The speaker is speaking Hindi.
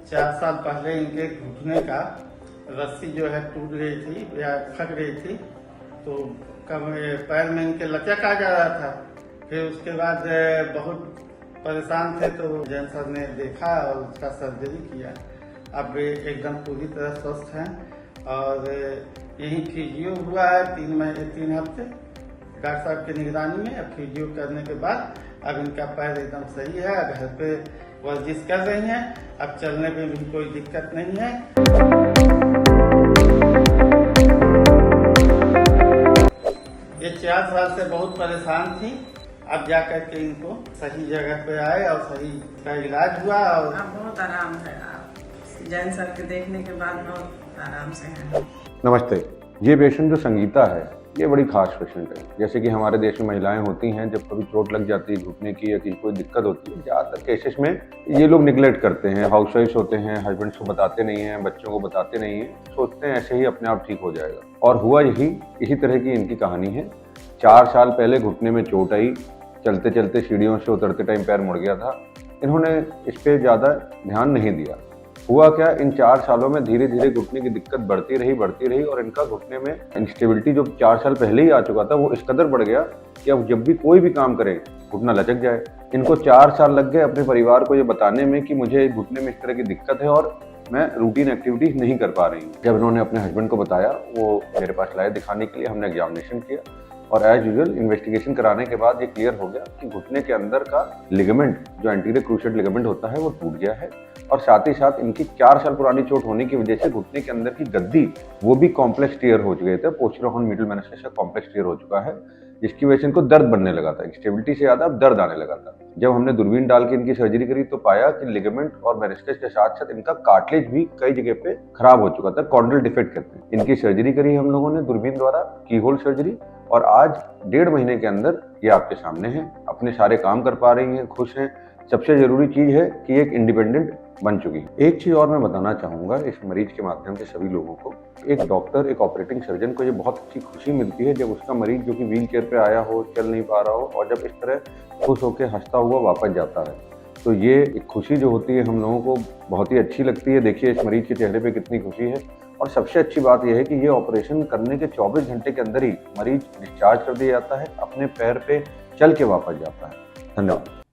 4 साल पहले इनके घुटने का रस्सी जो है टूट गई थी या फट गई थी, तो पैर में इनके लचक आ जा रहा था। फिर उसके बाद बहुत परेशान थे, तो जैन सर ने देखा और उसका सर्जरी किया। अब एकदम पूरी तरह स्वस्थ हैं और यही फिजियो हुआ है 3 हफ्ते डॉक्टर साहब की निगरानी में। अब फिजियो करने के बाद अब इनका पैर एकदम सही है, घर पे वर्जिश कर रही हैं, अब चलने में भी कोई दिक्कत नहीं है। ये 4 साल से बहुत परेशान थी, अब जाकर के इनको सही जगह पे आए और सही का इलाज हुआ और अब बहुत आराम है। जैन सर के देखने के बाद बहुत आराम से है। नमस्ते। ये पेशेंट जो संगीता है, ये बड़ी खास पेशेंट है। जैसे कि हमारे देश में महिलाएं होती हैं, जब कभी चोट लग जाती है घुटने की या कोई दिक्कत होती है, ज़्यादातर केसेस में ये लोग निगलेक्ट करते हैं, हाउसवाइफ्स होते हैं, हस्बैंड्स को बताते नहीं हैं, बच्चों को बताते नहीं हैं, सोचते हैं ऐसे ही अपने आप ठीक हो जाएगा। और हुआ इसी तरह की इनकी कहानी है। 4 साल पहले घुटने में चोट आई, चलते चलते सीढ़ियों से उतरते टाइम पैर मुड़ गया था। इन्होंने इस पर ज़्यादा ध्यान नहीं दिया। हुआ क्या, इन 4 सालों में धीरे धीरे घुटने की दिक्कत बढ़ती रही और इनका घुटने में इंस्टेबिलिटी जो 4 साल पहले ही आ चुका था, वो इस कदर बढ़ गया कि अब जब भी कोई भी काम करे घुटना लचक जाए। इनको 4 साल लग गए अपने परिवार को ये बताने में कि मुझे घुटने में इस तरह की दिक्कत है और मैं रूटीन एक्टिविटीज नहीं कर पा रही हूँ। जब इन्होंने अपने हस्बैंड को बताया, वो मेरे पास लाए दिखाने के लिए, हमने एग्जामिनेशन किया और एज यूजुअल इन्वेस्टिगेशन कराने के बाद ये क्लियर हो गया कि घुटने के अंदर का लिगामेंट, जो एंटीरियर क्रूशिएट लिगामेंट होता है, वो टूट गया है। और साथ ही साथ इनकी 4 साल पुरानी चोट होने की वजह से घुटने के अंदर की गद्दी वो भी कॉम्प्लेक्स टियर हो चुके थे। पोस्टीरियर हॉर्न मीडियल मेनिस्कस का कॉम्प्लेक्स टियर हो चुका है, जिसकी वजह से इनको दर्द बनने लगा था। स्टेबिलिटी से ज्यादा अब दर्द आने लगा था। जब हमने दूरबीन डाल के इनकी सर्जरी करी तो पाया कि लिगामेंट और मेनिस्कस के साथ साथ इनका कार्टिलेज भी कई जगह पे खराब हो चुका था, कॉन्ड्रल डिफेक्ट कहते हैं। इनकी सर्जरी करी हम लोगों ने दूरबीन द्वारा, की होल सर्जरी, और आज 1.5 महीने के अंदर ये आपके सामने है, अपने सारे काम कर पा रही हैं, खुश हैं। सबसे जरूरी चीज है कि एक इंडिपेंडेंट बन चुकी है। एक चीज और मैं बताना चाहूंगा इस मरीज के माध्यम से सभी लोगों को, एक डॉक्टर, एक ऑपरेटिंग सर्जन को ये बहुत अच्छी खुशी मिलती है जब उसका मरीज जो कि व्हील चेयर पे आया हो, चल नहीं पा रहा हो, और जब इस तरह खुश होकर हंसता हुआ वापस जाता है, तो ये एक खुशी जो होती है हम लोगों को बहुत ही अच्छी लगती है। देखिए इस मरीज के चेहरे पे कितनी खुशी है। और सबसे अच्छी बात यह है कि ये ऑपरेशन करने के 24 घंटे के अंदर ही मरीज डिस्चार्ज कर दिया जाता है, अपने पैर पे चल के वापस जाता है। धन्यवाद।